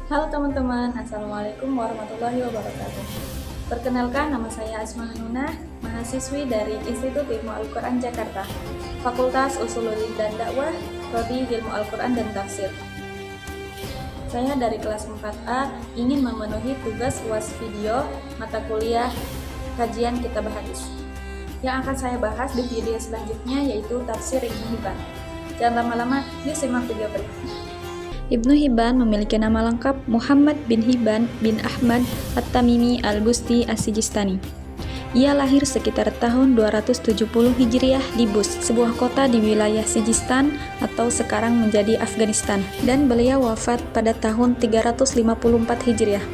Halo teman-teman, Assalamualaikum warahmatullahi wabarakatuh. Perkenalkan, nama saya Asma Hanunah, mahasiswi dari Institut Ilmu Al-Quran Jakarta, Fakultas Usuluddin dan Dakwah, Prodi Ilmu Al-Quran dan Tafsir. Saya dari kelas 4A ingin memenuhi tugas UAS video mata kuliah kajian kitab hadis. Yang akan saya bahas di video selanjutnya yaitu Tafsir Ibnu Hibban. Jangan lama-lama, yuk simak video berikutnya. Ibnu Hibban memiliki nama lengkap Muhammad bin Hibban bin Ahmad At-Tamimi Al-Busti As-Sijistani. Ia lahir sekitar tahun 270 Hijriah di Bus, sebuah kota di wilayah Sijistan atau sekarang menjadi Afghanistan, dan beliau wafat pada tahun 354 Hijriah.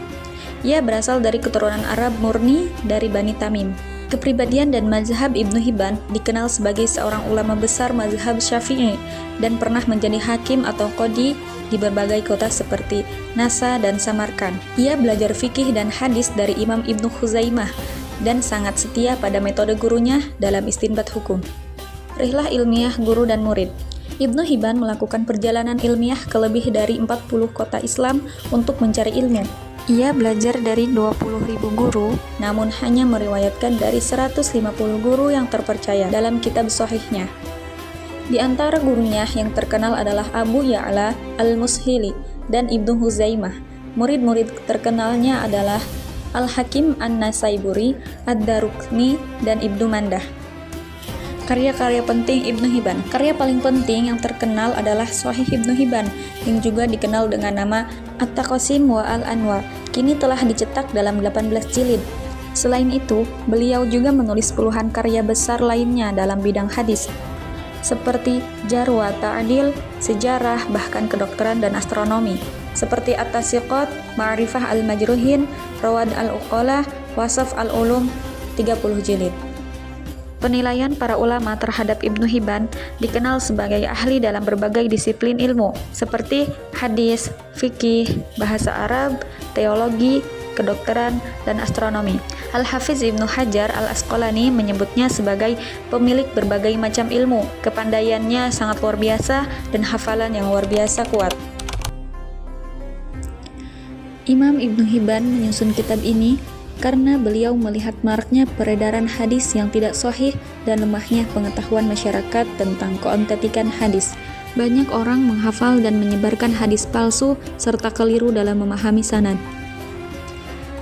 Ia berasal dari keturunan Arab murni dari Bani Tamim. Kepribadian dan mazhab Ibnu Hibban dikenal sebagai seorang ulama besar mazhab Syafi'i dan pernah menjadi hakim atau qadhi di berbagai kota seperti Nasa dan Samarkand. Ia belajar fikih dan hadis dari Imam Ibnu Khuzaimah dan sangat setia pada metode gurunya dalam istinbat hukum. Rihlah ilmiah guru dan murid. Ibnu Hibban melakukan perjalanan ilmiah ke lebih dari 40 kota Islam untuk mencari ilmu. Ia belajar dari 20.000 guru, namun hanya meriwayatkan dari 150 guru yang terpercaya dalam kitab sahihnya. Di antara gurunya yang terkenal adalah Abu Ya'la Al-Mushili dan Ibnu Huzaimah. Murid-murid terkenalnya adalah Al-Hakim An-Nasaiburi, Ad-Darukni, dan Ibnu Mandah. Karya-karya penting Ibnu Hibban. Karya paling penting yang terkenal adalah Shahih Ibnu Hibban, yang juga dikenal dengan nama At-Taqasim wa Al-Anwar. Kini telah dicetak dalam 18 jilid. Selain itu, beliau juga menulis puluhan karya besar lainnya dalam bidang hadis, seperti Jarh wa Ta'dil, sejarah, bahkan kedokteran dan astronomi, seperti At-Tasiqat, Ma'rifah al-Majruhin, Rawad al-Uqalah, Wasaf al-Ulum, 30 jilid. Penilaian para ulama terhadap Ibnu Hibban dikenal sebagai ahli dalam berbagai disiplin ilmu, seperti hadis, fikih, bahasa Arab, teologi, kedokteran, dan astronomi. Al-Hafiz Ibnu Hajar Al-Asqalani menyebutnya sebagai pemilik berbagai macam ilmu. Kepandaiannya sangat luar biasa dan hafalan yang luar biasa kuat. Imam Ibnu Hibban menyusun kitab ini karena beliau melihat maraknya peredaran hadis yang tidak sahih dan lemahnya pengetahuan masyarakat tentang keautentikan hadis. Banyak orang menghafal dan menyebarkan hadis palsu serta keliru dalam memahami sanad.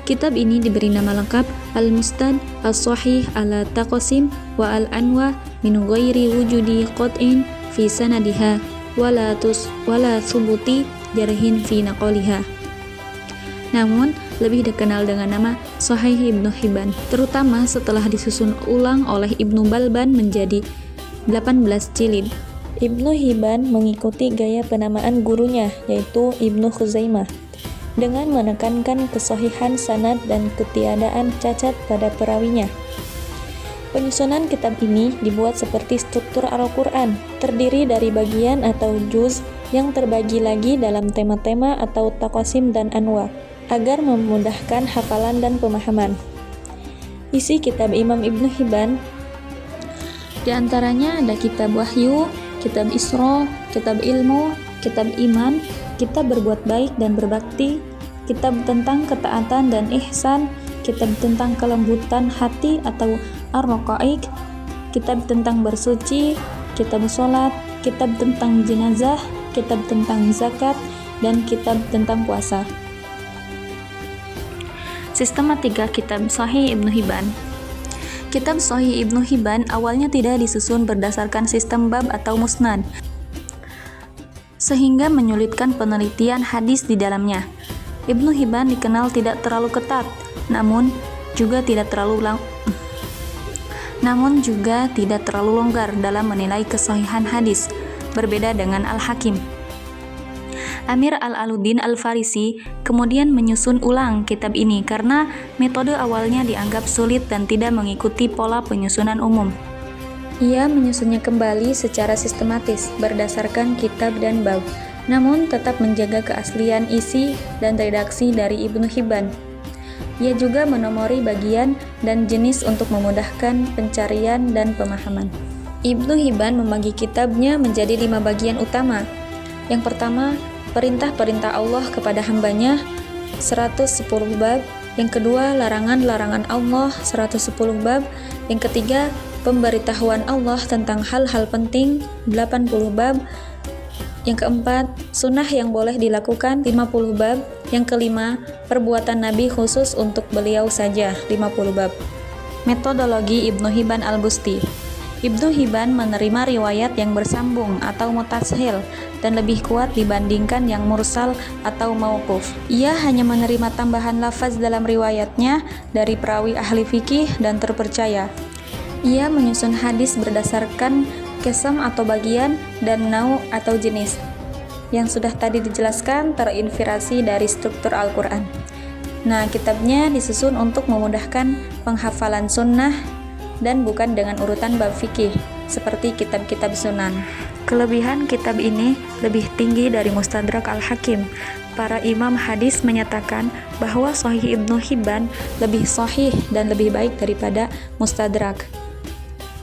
Kitab ini diberi nama lengkap Al-Mustad As-Sahih ala Taqasim wa Al-Anwa min ghairi wujudi qat'in fi sanadiha wala thubuti jarhin fi naqaliha. Namun, lebih dikenal dengan nama Shahih Ibnu Hibban, terutama setelah disusun ulang oleh Ibnu Balban menjadi 18 jilid. Ibnu Hibban mengikuti gaya penamaan gurunya, yaitu Ibnu Khuzaimah, dengan menekankan kesahihan sanad dan ketiadaan cacat pada perawinya. Penyusunan kitab ini dibuat seperti struktur Al-Quran, terdiri dari bagian atau juz yang terbagi lagi dalam tema-tema atau taqasim dan anwa, agar memudahkan hafalan dan pemahaman. Isi kitab Imam Ibnu Hibban di antaranya ada kitab Wahyu, kitab Isra, kitab Ilmu, kitab Iman, kitab Berbuat Baik dan Berbakti, kitab tentang ketaatan dan ihsan, kitab tentang kelembutan hati atau Ar-Raqaiq, kitab tentang bersuci, kitab sholat, kitab tentang jenazah, kitab tentang zakat, dan kitab tentang puasa. Sistematika kitab Shahih Ibnu Hibban. Kitab Shahih Ibnu Hibban awalnya tidak disusun berdasarkan sistem bab atau musnad, sehingga menyulitkan penelitian hadis di dalamnya. Ibnu Hibban dikenal tidak terlalu ketat, namun juga tidak terlalu longgar dalam menilai kesahihan hadis, berbeda dengan Al-Hakim. Amir Al-Aluddin Al-Farisi kemudian menyusun ulang kitab ini karena metode awalnya dianggap sulit dan tidak mengikuti pola penyusunan umum. Ia menyusunnya kembali secara sistematis berdasarkan kitab dan bab, namun tetap menjaga keaslian isi dan redaksi dari Ibnu Hibban. Ia juga menomori bagian dan jenis untuk memudahkan pencarian dan pemahaman. Ibnu Hibban membagi kitabnya menjadi 5 bagian utama. Yang pertama, perintah-perintah Allah kepada hambanya 110 bab. Yang kedua, larangan-larangan Allah 110 bab. Yang ketiga, pemberitahuan Allah tentang hal-hal penting 80 bab. Yang keempat, sunnah yang boleh dilakukan 50 bab. Yang kelima, perbuatan Nabi khusus untuk beliau saja 50 bab. Metodologi Ibnu Hibban Al-Busti. Ibnu Hibban menerima riwayat yang bersambung atau mutashil dan lebih kuat dibandingkan yang mursal atau mauquf. Ia hanya menerima tambahan lafaz dalam riwayatnya dari perawi ahli fikih dan terpercaya. Ia menyusun hadis berdasarkan qisam atau bagian dan nau atau jenis. Yang sudah tadi dijelaskan terinspirasi dari struktur Al-Quran. Nah, kitabnya disusun untuk memudahkan penghafalan sunnah dan bukan dengan urutan bab fikih seperti kitab-kitab sunan. Kelebihan kitab ini lebih tinggi dari Mustadrak Al-Hakim. Para imam hadis menyatakan bahwa Sahih Ibnu Hibban lebih sahih dan lebih baik daripada Mustadrak.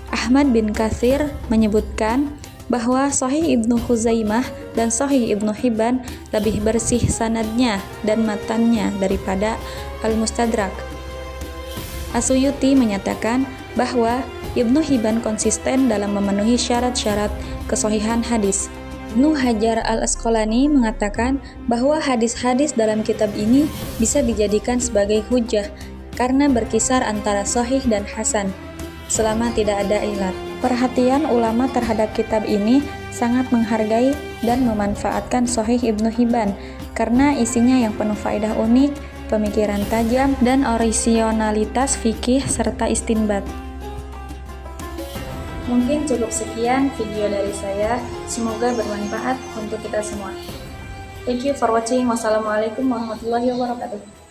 Ahmad bin Katsir menyebutkan bahwa Sahih Ibnu Khuzaimah dan Sahih Ibnu Hibban lebih bersih sanadnya dan matannya daripada Al-Mustadrak. As-Suyuti menyatakan bahwa Ibnu Hibban konsisten dalam memenuhi syarat-syarat kesahihan hadis. Ibnu Hajar Al-Asqalani mengatakan bahwa hadis-hadis dalam kitab ini bisa dijadikan sebagai hujjah karena berkisar antara sahih dan hasan selama tidak ada ilat. Perhatian ulama terhadap kitab ini sangat menghargai dan memanfaatkan Sahih Ibnu Hibban karena isinya yang penuh faedah unik, pemikiran tajam, dan orisinalitas fikih serta istinbat. Mungkin cukup sekian video dari saya, semoga bermanfaat untuk kita semua. Thank you for watching. Wassalamualaikum warahmatullahi wabarakatuh.